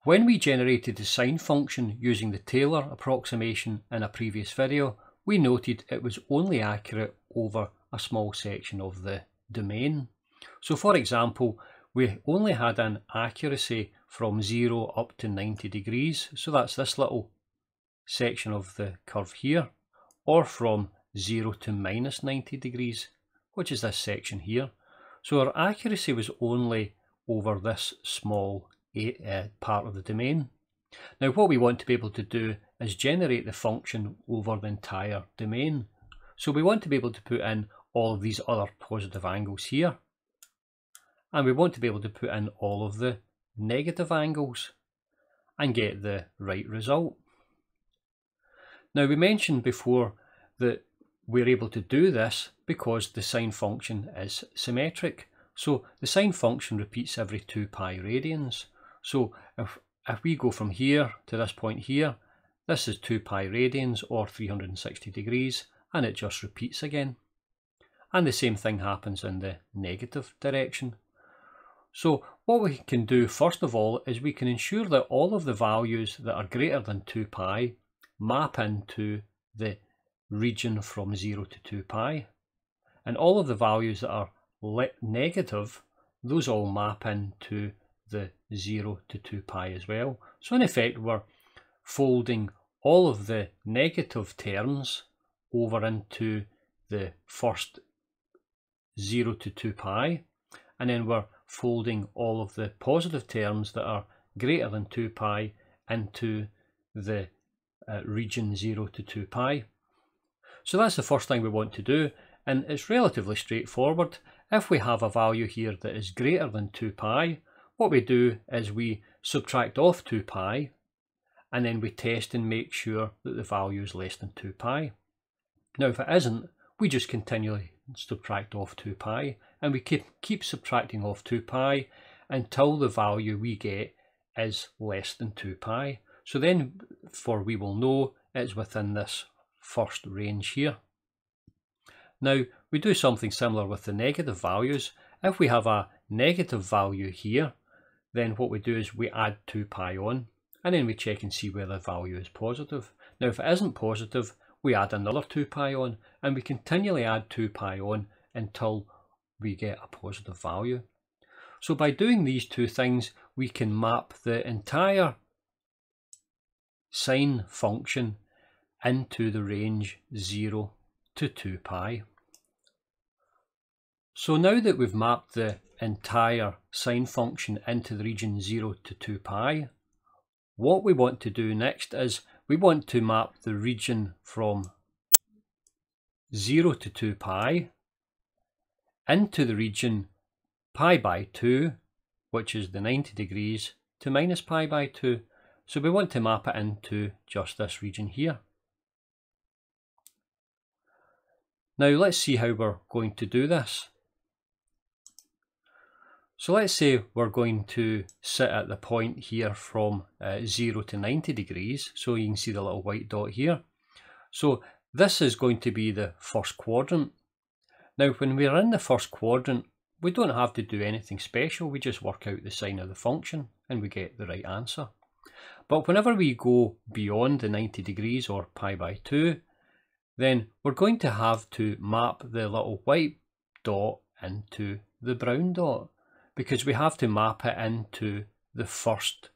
When we generated the sine function using the Taylor approximation in a previous video, we noted it was only accurate over a small section of the domain. So for example, we only had an accuracy from 0 up to 90 degrees, so that's this little section of the curve here, or from 0 to minus 90 degrees, which is this section here. So our accuracy was only over this small part of the domain. Now what we want to be able to do is generate the function over the entire domain. So we want to be able to put in all of these other positive angles here, and we want to be able to put in all of the negative angles and get the right result. Now we mentioned before that we're able to do this because the sine function is symmetric. So the sine function repeats every 2 pi radians. So if we go from here to this point here, this is 2 pi radians or 360 degrees, and it just repeats again. And the same thing happens in the negative direction. So what we can do first of all is we can ensure that all of the values that are greater than 2 pi map into the region from 0 to 2 pi. And all of the values that are negative, those all map into the 0 to 2 pi as well. So in effect we're folding all of the negative terms over into the first 0 to 2 pi, and then we're folding all of the positive terms that are greater than 2 pi into the region 0 to 2 pi. So that's the first thing we want to do, and it's relatively straightforward. If we have a value here that is greater than 2 pi, what we do is we subtract off 2 pi, and then we test and make sure that the value is less than 2 pi. Now if it isn't, we just continually subtract off 2 pi, and we keep subtracting off 2 pi until the value we get is less than 2 pi. So then we will know it's within this first range here. Now we do something similar with the negative values. If we have a negative value here, then what we do is we add 2 pi on, and then we check and see where the value is positive. Now if it isn't positive, we add another 2 pi on, and we continually add 2 pi on until we get a positive value. So by doing these two things, we can map the entire sine function into the range 0 to 2 pi. So now that we've mapped the entire sine function into the region 0 to 2 pi, what we want to do next is we want to map the region from 0 to 2 pi into the region pi by 2, which is the 90 degrees, to minus pi by 2. So we want to map it into just this region here. Now let's see how we're going to do this. So let's say we're going to sit at the point here from 0 to 90 degrees. So you can see the little white dot here. So this is going to be the first quadrant. Now when we're in the first quadrant, we don't have to do anything special. We just work out the sign of the function and we get the right answer. But whenever we go beyond the 90 degrees or pi by 2, then we're going to have to map the little white dot into the brown dot, because we have to map it into the first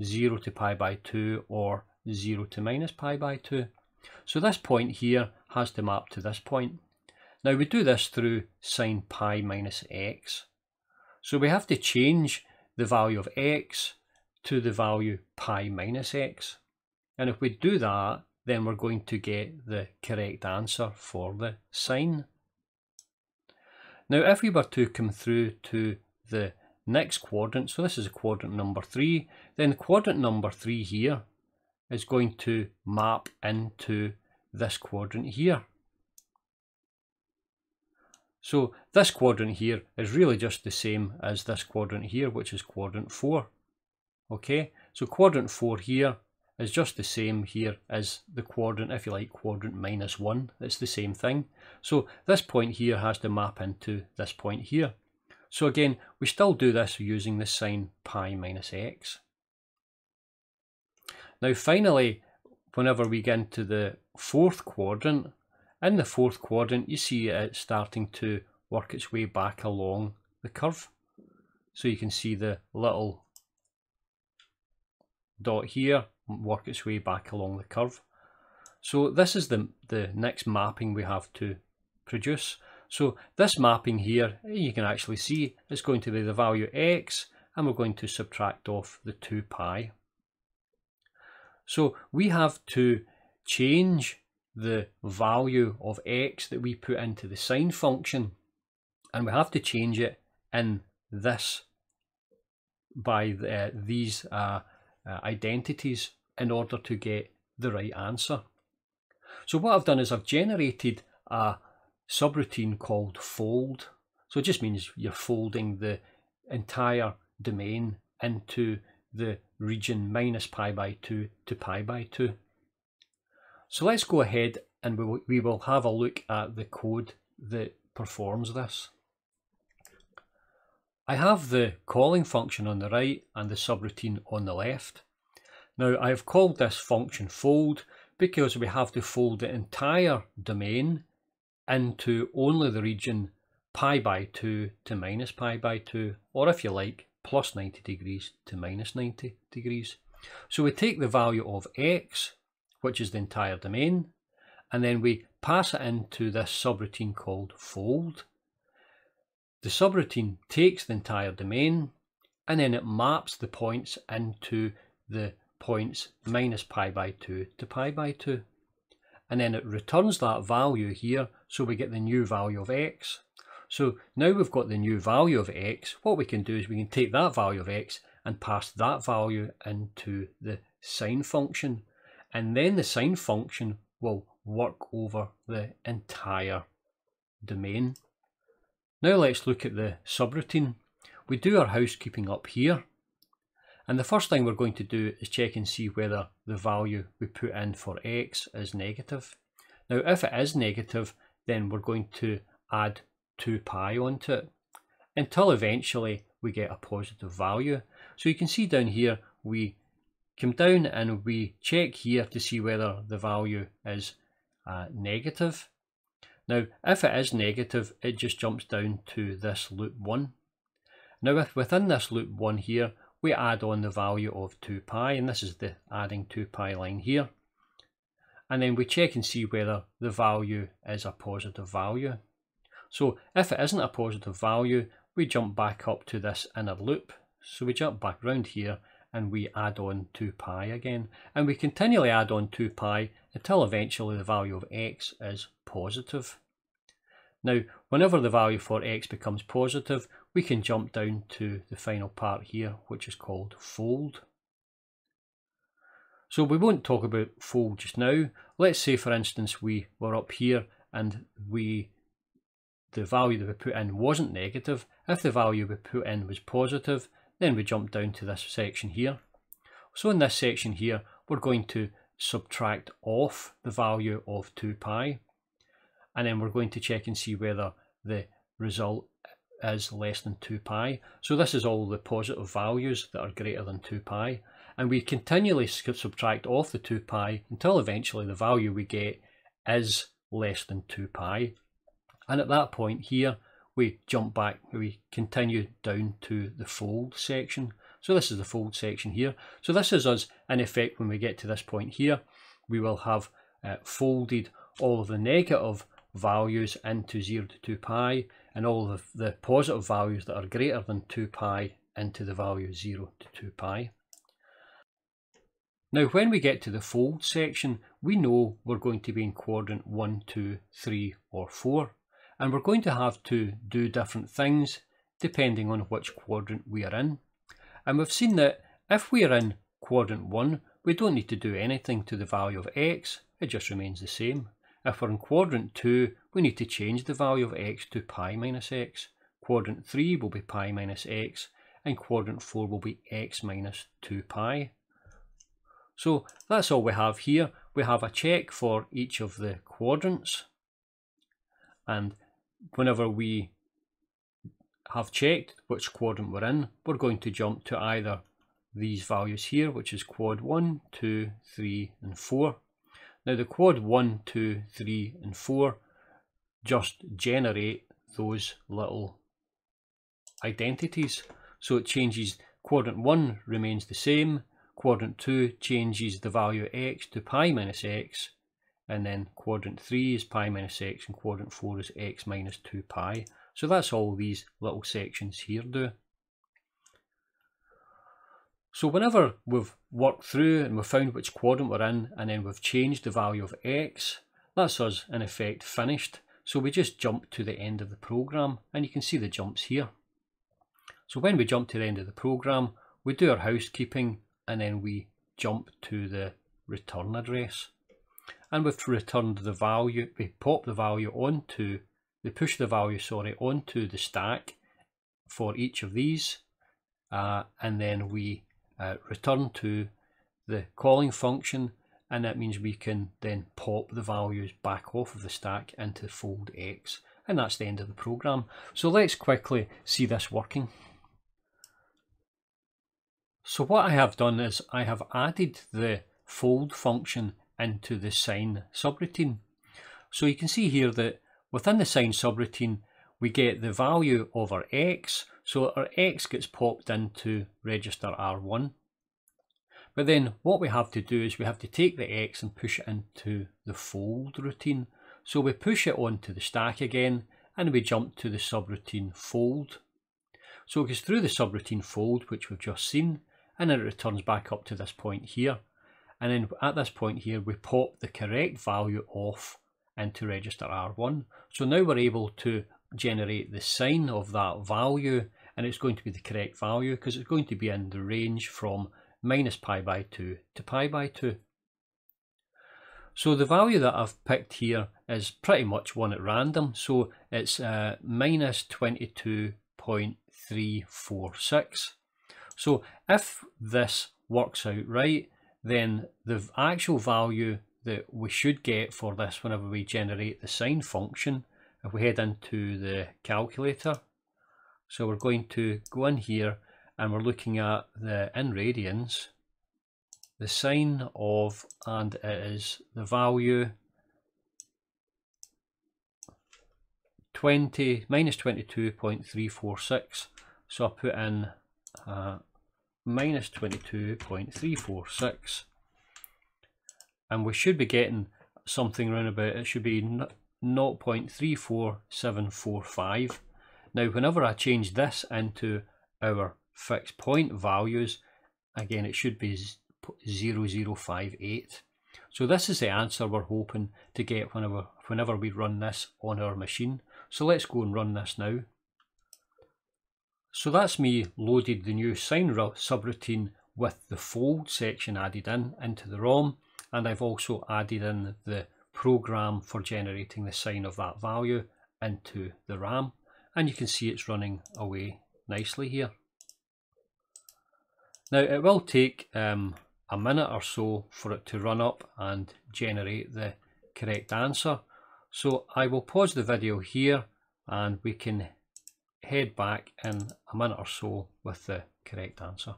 0 to pi by 2 or 0 to minus pi by 2. So this point here has to map to this point. Now we do this through sine pi minus x. So we have to change the value of x to the value pi minus x. And if we do that, then we're going to get the correct answer for the sine. Now if we were to come through to the next quadrant, so this is quadrant number 3, then quadrant number 3 here is going to map into this quadrant here. So this quadrant here is really just the same as this quadrant here, which is quadrant 4. Okay, so quadrant 4 here is just the same here as the quadrant, if you like, quadrant minus 1. It's the same thing. So this point here has to map into this point here. So again, we still do this using the sine pi minus x. Now finally, whenever we get into the fourth quadrant, in the fourth quadrant you see it's starting to work its way back along the curve. So you can see the little dot here work its way back along the curve. So this is the next mapping we have to produce. So this mapping here, you can actually see it's going to be the value x, and we're going to subtract off the 2 pi. So we have to change the value of x that we put into the sine function, and we have to change it in this by these identities in order to get the right answer. So what I've done is I've generated a subroutine called fold. So it just means you're folding the entire domain into the region minus pi by 2 to pi by 2. So let's go ahead and we will have a look at the code that performs this. I have the calling function on the right and the subroutine on the left. Now I have called this function fold because we have to fold the entire domain into only the region pi by 2 to minus pi by 2, or if you like, plus 90 degrees to minus 90 degrees. So we take the value of x, which is the entire domain, and then we pass it into this subroutine called fold. The subroutine takes the entire domain and then it maps the points into the points minus pi by 2 to pi by 2. And then it returns that value here, so we get the new value of x. So now we've got the new value of x, what we can do is we can take that value of x and pass that value into the sine function. And then the sine function will work over the entire domain. Now let's look at the subroutine. We do our housekeeping up here. And the first thing we're going to do is check and see whether the value we put in for x is negative. Now if it is negative, then we're going to add 2 pi onto it until eventually we get a positive value. So you can see down here we come down and we check here to see whether the value is negative. Now if it is negative, it just jumps down to this loop 1. Now within this loop 1 here, we add on the value of 2 pi, and this is the adding 2 pi line here. And then we check and see whether the value is a positive value. So if it isn't a positive value, we jump back up to this inner loop. So we jump back round here and we add on 2 pi again. And we continually add on 2 pi until eventually the value of x is positive. Now, whenever the value for x becomes positive, we can jump down to the final part here, which is called fold. So we won't talk about fold just now. Let's say, for instance, we were up here and the value that we put in wasn't negative. If the value we put in was positive, then we jump down to this section here. So in this section here, we're going to subtract off the value of 2 pi. And then we're going to check and see whether the result is less than 2 pi. So this is all the positive values that are greater than 2 pi. And we continually subtract off the 2 pi until eventually the value we get is less than 2 pi. And at that point here, we jump back, we continue down to the fold section. So this is the fold section here. So this is us, in effect, when we get to this point here, we will have folded all of the negative values into 0 to 2 pi and all of the positive values that are greater than 2 pi into the value 0 to 2 pi. Now when we get to the fold section, we know we're going to be in quadrant 1, 2, 3 or 4, and we're going to have to do different things depending on which quadrant we are in. And we've seen that if we are in quadrant 1, we don't need to do anything to the value of x, it just remains the same. If we're in quadrant 2, we need to change the value of x to pi minus x. Quadrant 3 will be pi minus x, and quadrant 4 will be x minus 2 pi. So that's all we have here. We have a check for each of the quadrants, and whenever we have checked which quadrant we're in, we're going to jump to either these values here, which is quad 1, 2, 3 and 4. Now the quad 1, 2, 3 and 4 just generate those little identities. So it changes, quadrant 1 remains the same, quadrant 2 changes the value of x to pi minus x, and then quadrant 3 is pi minus x, and quadrant 4 is x minus 2 pi. So that's all these little sections here do. So whenever we've worked through and we've found which quadrant we're in, and then we've changed the value of x, that's us in effect finished. So we just jump to the end of the program, and you can see the jumps here. So when we jump to the end of the program, we do our housekeeping, and then we jump to the return address. And we've returned the value, we pop the value onto, we push the value, onto the stack for each of these, and then we return to the calling function, and that means we can then pop the values back off of the stack into fold x, and that's the end of the program. So let's quickly see this working. So what I have done is I have added the fold function into the sine subroutine. So you can see here that within the sine subroutine we get the value of our x, so our x gets popped into register R1. But then what we have to do is we have to take the x and push it into the fold routine. So we push it onto the stack again, and we jump to the subroutine fold. So it goes through the subroutine fold, which we've just seen, and then it returns back up to this point here. And then at this point here, we pop the correct value off into register R1. So now we're able to generate the sine of that value, and it's going to be the correct value because it's going to be in the range from minus pi by 2 to pi by 2. So the value that I've picked here is pretty much one at random. So it's minus 22.346. So if this works out right, then the actual value that we should get for this whenever we generate the sine function, if we head into the calculator, so we're going to go in here and we're looking at the in radians, the sine of, and it is the value minus 22.346. So I put in minus 22.346, and we should be getting something around about, it should be 0.34745. Now whenever I change this into our fixed point values, again it should be 0058. So this is the answer we're hoping to get whenever we run this on our machine. So let's go and run this now. So that's me loaded the new sine subroutine with the fold section added into the ROM, and I've also added in the program for generating the sine of that value into the RAM, and you can see it's running away nicely here. Now it will take a minute or so for it to run up and generate the correct answer. So I will pause the video here and we can head back in a minute or so with the correct answer.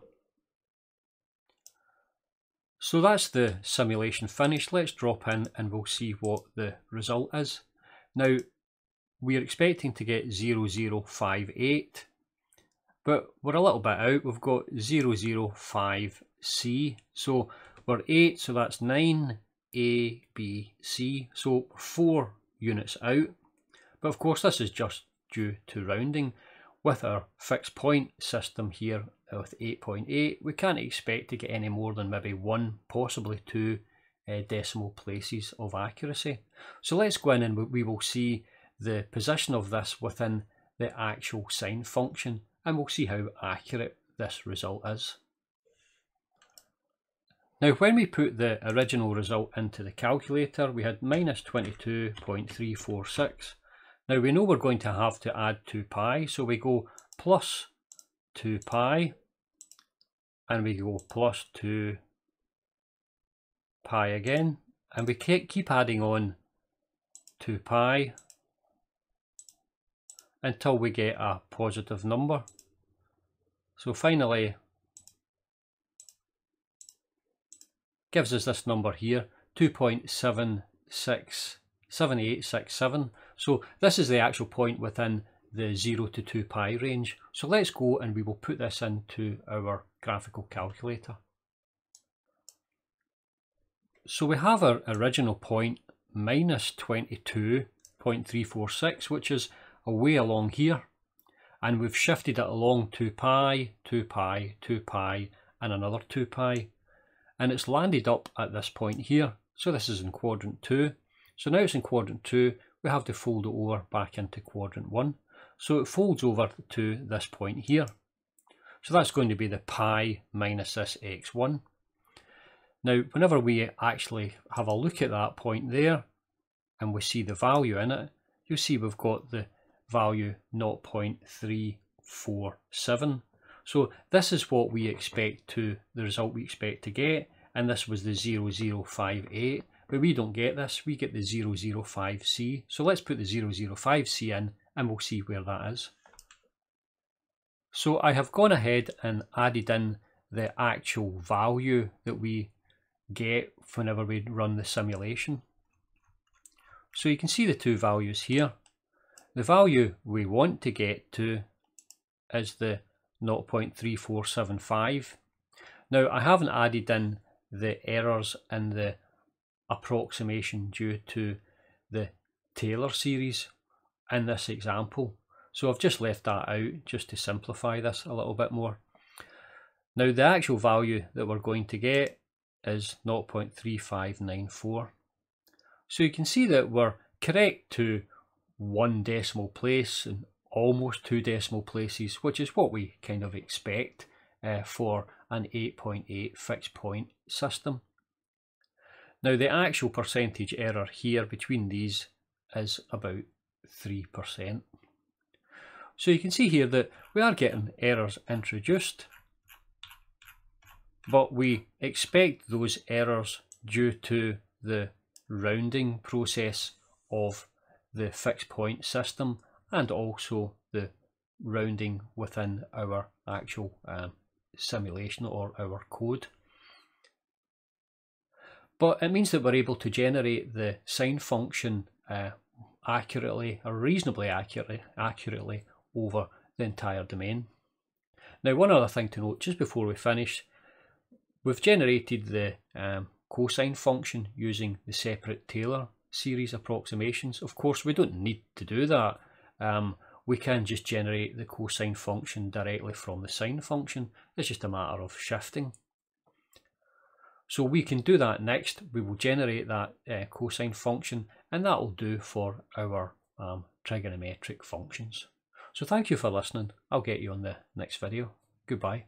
So that's the simulation finished. Let's drop in and we'll see what the result is. Now we're expecting to get 0058, but we're a little bit out. We've got 005C, so we're 8, so that's 9 A, B, C, so 4 units out. But of course this is just due to rounding. With our fixed point system here with 8.8, we can't expect to get any more than maybe 1, possibly 2 decimal places of accuracy. So let's go in and we will see the position of this within the actual sine function, and we'll see how accurate this result is. Now when we put the original result into the calculator, we had minus 22.346. Now we know we're going to have to add 2 pi, so we go plus 2 pi, and we go plus 2 pi again, and we keep adding on 2 pi until we get a positive number. So finally gives us this number here, 2.767867. So this is the actual point within the 0 to 2 pi range. So let's go and we will put this into our graphical calculator. So we have our original point minus 22.346, which is away along here, and we've shifted it along 2 pi, 2 pi, 2 pi, and another 2 pi, and it's landed up at this point here. So this is in quadrant 2. So now it's in quadrant 2, we have to fold it over back into quadrant 1. So it folds over to this point here. So that's going to be the pi minus this x1. Now, whenever we actually have a look at that point there, and we see the value in it, you'll see we've got the value 0.347. So this is what we expect the result we expect to get, and this was the 0058, but we don't get this, we get the 005C. So let's put the 005C in and we'll see where that is. So I have gone ahead and added in the actual value that we get whenever we run the simulation. So you can see the two values here. The value we want to get to is the 0.3475. Now I haven't added in the errors in the approximation due to the Taylor series in this example. So I've just left that out just to simplify this a little bit more. Now the actual value that we're going to get is 0.3594. So you can see that we're correct to 1 decimal place and almost 2 decimal places, which is what we kind of expect for an 8.8 fixed point system. Now the actual percentage error here between these is about 3%. So you can see here that we are getting errors introduced, but we expect those errors due to the rounding process of the fixed point system and also the rounding within our actual simulation or our code. But it means that we're able to generate the sine function accurately or reasonably accurately over the entire domain. Now one other thing to note just before we finish, we've generated the cosine function using the separate Taylor series approximations. Of course we don't need to do that. We can just generate the cosine function directly from the sine function. It's just a matter of shifting. So we can do that next. We will generate that cosine function, and that will do for our trigonometric functions. So thank you for listening. I'll get you on the next video. Goodbye.